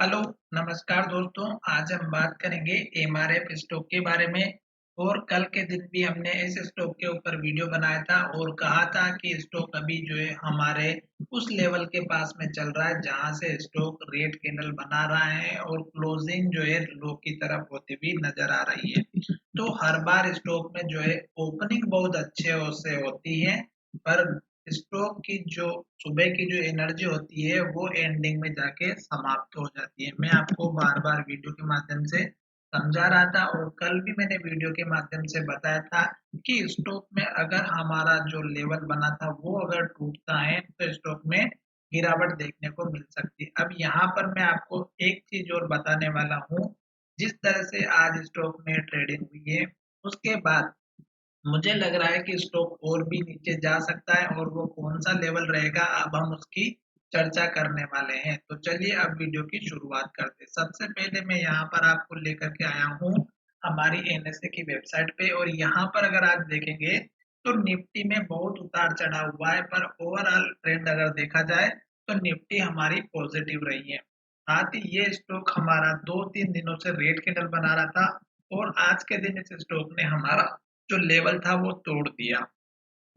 Hello, नमस्कार दोस्तों। आज हम बात करेंगे एमआरएफ स्टॉक के बारे में। और कल के दिन भी हमने इस स्टॉक के ऊपर वीडियो बनाया था और कहा था कि स्टॉक अभी जो है हमारे उस लेवल के पास में चल रहा है जहां से स्टॉक रेड कैंडल बना रहा है और क्लोजिंग जो है लो की तरफ होती हुई नजर आ रही है। तो हर बार स्टॉक में जो है ओपनिंग बहुत अच्छे से होती है, पर स्टॉक की जो सुबह की जो एनर्जी होती है वो एंडिंग में जाके समाप्त हो जाती है। मैं आपको बार बार वीडियो के माध्यम से समझा रहा था और कल भी मैंने वीडियो के माध्यम से बताया था कि स्टॉक में अगर हमारा जो लेवल बना था वो अगर टूटता है तो स्टॉक में गिरावट देखने को मिल सकती है। अब यहाँ पर मैं आपको एक चीज और बताने वाला हूँ। जिस तरह से आज स्टॉक में ट्रेडिंग हुई है उसके बाद मुझे लग रहा है कि स्टॉक और भी नीचे जा सकता है और वो कौन सा लेवल रहेगा अब हम उसकी चर्चा करने वाले हैं। तो चलिए अब वीडियो की शुरुआत करते हैं। सबसे पहले मैं यहाँ पर आपको लेकर के आया हूँ हमारी एनएसए की वेबसाइट पे, और यहाँ पर अगर आप देखेंगे तो निफ्टी में बहुत उतार चढ़ाव हुआ है, पर ओवरऑल ट्रेंड अगर देखा जाए तो निफ्टी हमारी पॉजिटिव रही है। साथ ही ये स्टॉक हमारा 2-3 दिनों से रेड कैंडल बना रहा था और आज के दिन इस स्टॉक ने हमारा जो लेवल था वो तोड़ दिया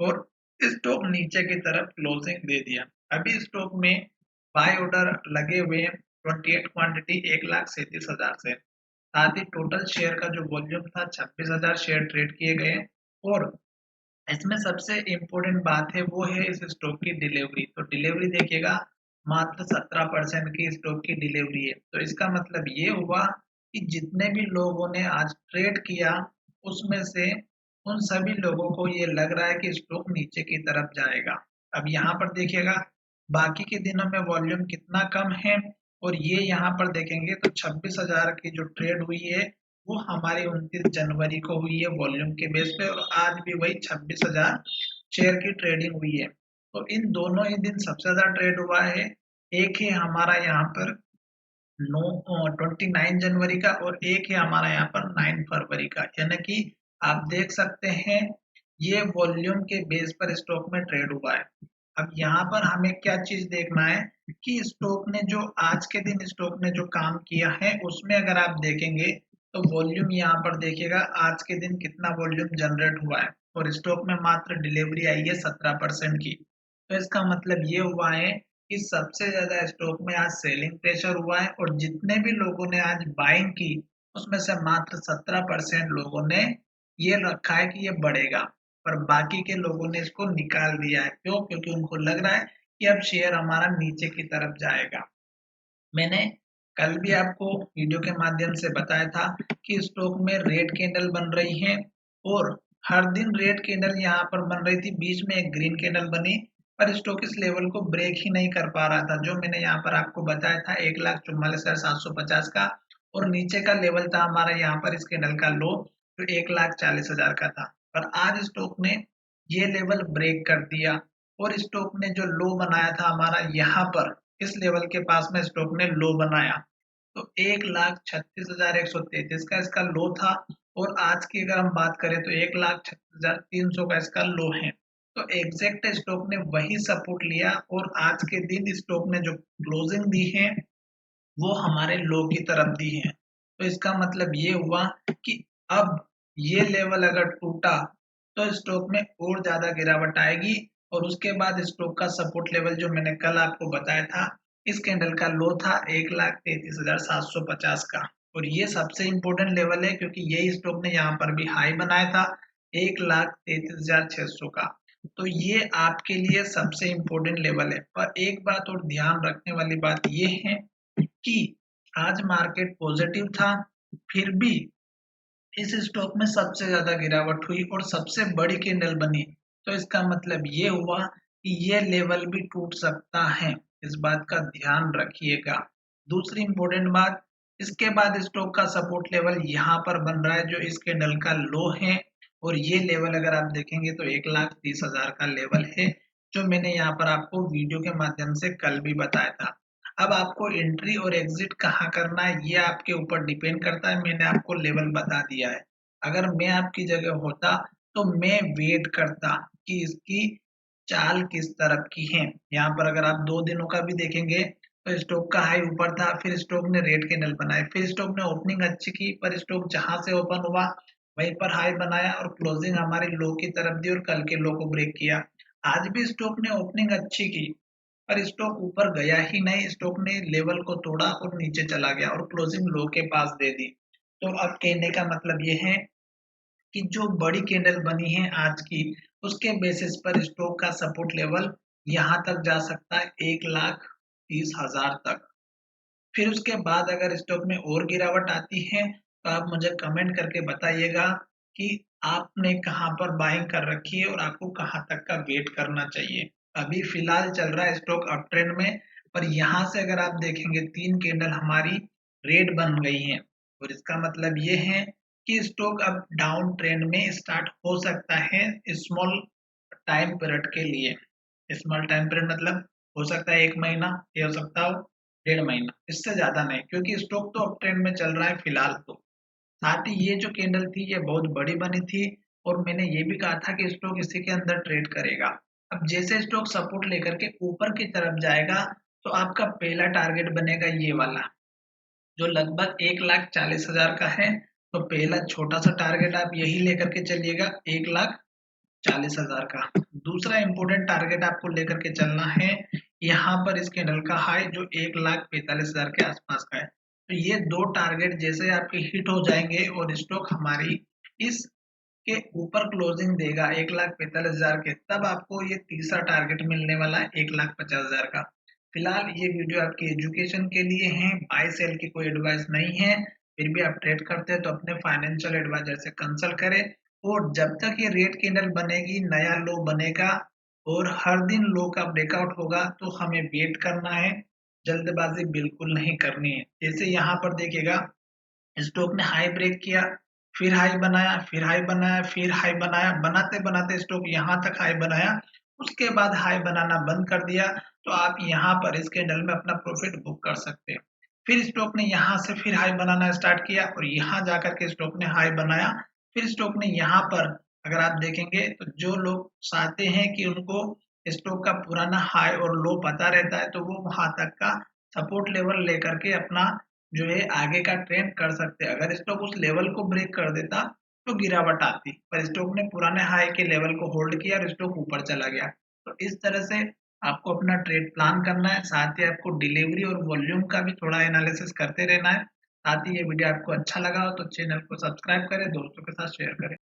और स्टॉक नीचे की तरफ क्लोजिंग दे दिया। अभी स्टॉक में बाय ऑर्डर लगे हुए हैं 28 क्वांटिटी 1,37,000 से। साथ ही टोटल शेयर का जो वॉल्यूम था 26,000 शेयर ट्रेड किए गए। और इसमें सबसे इम्पोर्टेंट बात है वो है इस स्टॉक की डिलीवरी। तो डिलीवरी देखिएगा, मात्र 17% की स्टॉक की डिलीवरी है। तो इसका मतलब ये हुआ कि जितने भी लोगों ने आज ट्रेड किया उसमें से उन सभी लोगों को ये लग रहा है कि स्टॉक नीचे की तरफ जाएगा। अब यहाँ पर देखिएगा बाकी के दिनों में वॉल्यूम कितना कम है, और ये यहाँ पर देखेंगे तो 26,000 की जो ट्रेड हुई है वो हमारी 29 जनवरी को हुई है वॉल्यूम के बेस पे, और आज भी वही 26,000 शेयर की ट्रेडिंग हुई है। तो इन दोनों ही दिन सबसे ज्यादा ट्रेड हुआ है। एक है हमारा यहाँ पर 29 जनवरी का और एक है हमारा यहाँ पर 9 फरवरी का, यानी कि आप देख सकते हैं ये वॉल्यूम के बेस पर स्टॉक में ट्रेड हुआ है। अब यहाँ पर हमें क्या चीज देखना है कि स्टॉक ने जो आज के दिन स्टॉक ने जो काम किया है उसमें अगर आप देखेंगे तो वॉल्यूम यहाँ पर देखिएगा आज के दिन कितना वॉल्यूम जनरेट हुआ है और स्टॉक में मात्र डिलीवरी आई है 17% की। तो इसका मतलब ये हुआ है कि सबसे ज्यादा स्टॉक में आज सेलिंग प्रेशर हुआ है और जितने भी लोगों ने आज बाइंग की उसमें से मात्र 17% लोगों ने ये रखा है कि ये बढ़ेगा, पर बाकी के लोगों ने इसको निकाल दिया है। क्यों? क्योंकि उनको लग रहा है कि अब शेयर हमारा नीचे की तरफ जाएगा। मैंने कल भी आपको वीडियो के माध्यम से बताया था कि स्टॉक में रेड कैंडल बन रही है और हर दिन रेड कैंडल यहाँ पर बन रही थी, बीच में एक ग्रीन कैंडल बनी, पर स्टॉक इस लेवल को ब्रेक ही नहीं कर पा रहा था जो मैंने यहाँ पर आपको बताया था 1,44,750 का। और नीचे का लेवल था हमारा यहाँ पर इस कैंडल का लो जो 1,40,000 का था। पर आज स्टॉक ने ये लेवल ब्रेक कर दिया और स्टॉक ने जो लो बनाया था हमारा यहाँ पर इस लेवल के पास में स्टॉक ने लो बनाया। तो 1,36,133 का इसका लो था और आज की अगर हम बात करें तो 1,36,300 का इसका लो है। तो एग्जैक्ट स्टॉक ने वही सपोर्ट लिया और आज के दिन स्टॉक ने जो क्लोजिंग दी है वो हमारे लो की तरफ दी है। तो इसका मतलब ये हुआ कि अब ये लेवल अगर टूटा तो स्टॉक में और ज्यादा गिरावट आएगी और उसके बाद स्टॉक का सपोर्ट लेवल जो मैंने कल आपको बताया था इस कैंडल का लो था 1,33,750 का। और ये सबसे इम्पोर्टेंट लेवल है क्योंकि यही स्टॉक ने यहाँ पर भी हाई बनाया था 1,33,600 का। तो ये आपके लिए सबसे इम्पोर्टेंट लेवल है। पर एक बात और ध्यान रखने वाली बात ये है कि आज मार्केट पॉजिटिव था, फिर भी इस स्टॉक में सबसे ज्यादा गिरावट हुई और सबसे बड़ी कैंडल बनी। तो इसका मतलब ये हुआ कि ये लेवल भी टूट सकता है। इस बात का ध्यान रखिएगा। दूसरी इंपॉर्टेंट बात, इसके बाद स्टॉक का सपोर्ट लेवल यहाँ पर बन रहा है जो इस कैंडल का लो है, और ये लेवल अगर आप देखेंगे तो 1,30,000 का लेवल है जो मैंने यहाँ पर आपको वीडियो के माध्यम से कल भी बताया था। अब आपको एंट्री और एग्जिट कहाँ करना है ये आपके ऊपर डिपेंड करता है। मैंने आपको लेवल बता दिया है। अगर मैं आपकी जगह होता तो मैं वेट करता कि इसकी चाल किस तरफ की है। यहाँ पर अगर आप 2 दिनों का भी देखेंगे तो स्टॉक का हाई ऊपर था, फिर स्टॉक ने रेड कैंडल बनाए, फिर स्टॉक ने ओपनिंग अच्छी की, पर स्टॉक जहां से ओपन हुआ वहीं पर हाई बनाया और क्लोजिंग हमारी लो की तरफ दी और कल के लो को ब्रेक किया। आज भी स्टॉक ने ओपनिंग अच्छी की, पर स्टॉक ऊपर गया ही नहीं, स्टॉक ने लेवल को तोड़ा और नीचे चला गया और क्लोजिंग लो के पास दे दी। तो अब कहने का मतलब ये है कि जो बड़ी कैंडल बनी है आज की, उसके बेसिस पर स्टॉक का सपोर्ट लेवल यहाँ तक जा सकता है 1,30,000 तक। फिर उसके बाद अगर स्टॉक में और गिरावट आती है तो आप मुझे कमेंट करके बताइएगा कि आपने कहाँ पर बाइंग कर रखी है और आपको कहाँ तक का वेट करना चाहिए। अभी फिलहाल चल रहा है स्टॉक अप ट्रेंड में, पर यहाँ से अगर आप देखेंगे 3 कैंडल हमारी रेड बन गई हैं और इसका मतलब ये है कि स्टॉक अब डाउन ट्रेंड में स्टार्ट हो सकता है स्मॉल टाइम पीरियड के लिए। स्मॉल टाइम पीरियड मतलब हो सकता है 1 महीना, ये हो सकता हो 1.5 महीना, इससे ज्यादा नहीं, क्योंकि स्टॉक तो अप ट्रेंड में चल रहा है फिलहाल। तो साथ ही ये जो कैंडल थी ये बहुत बड़ी बनी थी और मैंने ये भी कहा था कि स्टॉक इसी के अंदर ट्रेड करेगा। अब जैसे स्टॉक सपोर्ट लेकर के ऊपर की तरफ जाएगा तो आपका पहला टारगेट बनेगा ये वाला, जो लगभग 1,40,000 का है। तो पहला छोटा सा टारगेट आप यही लेकर के चलिएगा, 1,40,000 का। दूसरा इंपॉर्टेंट टारगेट आपको लेकर के चलना है यहाँ पर इस कैंडल का हाई जो 1,45,000 के आसपास का है। तो ये दो टारगेट जैसे आपके हिट हो जाएंगे और स्टॉक हमारी इस के ऊपर क्लोजिंग देगा 1,45,000 के, तब आपको ये तीसरा टारगेट मिलने वाला है 1,50,000 का। फिलहाल ये वीडियो आपकी एजुकेशन के लिए है, बाय सेल की कोई एडवाइस नहीं है। फिर भी आप ट्रेड करते हैं तो अपने फाइनेंशियल एडवाइजर से कंसल्ट करें। और जब तक ये रेड कैंडल बनेगी, नया लो बनेगा और हर दिन लो का ब्रेकआउट होगा, तो हमें वेट करना है, जल्दबाजी बिल्कुल नहीं करनी है। जैसे यहाँ पर देखिएगा स्टॉक ने हाई ब्रेक किया, फिर हाई बनाया, फिर हाई बनाया, फिर हाई बनाया, बनाते बनाते स्टॉक यहाँ तक हाई बनाया, उसके बाद हाई बनाना बंद कर दिया। तो आप यहाँ पर इस कैंडल में अपना प्रॉफिट बुक कर सकते हैं। फिर स्टॉक ने यहाँ से फिर हाई बनाना स्टार्ट किया और यहाँ जाकर के स्टॉक ने हाई बनाया। फिर स्टॉक ने यहाँ पर अगर आप देखेंगे तो जो लोग चाहते हैं कि उनको स्टॉक का पुराना हाई और लो पता रहता है, तो वो वहां तक का सपोर्ट लेवल लेकर के अपना जो है आगे का ट्रेंड कर सकते हैं। अगर स्टॉक उस लेवल को ब्रेक कर देता तो गिरावट आती, पर स्टॉक ने पुराने हाई के लेवल को होल्ड किया और स्टॉक ऊपर चला गया। तो इस तरह से आपको अपना ट्रेड प्लान करना है, साथ ही आपको डिलीवरी और वॉल्यूम का भी थोड़ा एनालिसिस करते रहना है। साथ ही ये वीडियो आपको अच्छा लगा हो तो चैनल को सब्सक्राइब करें, दोस्तों के साथ शेयर करें।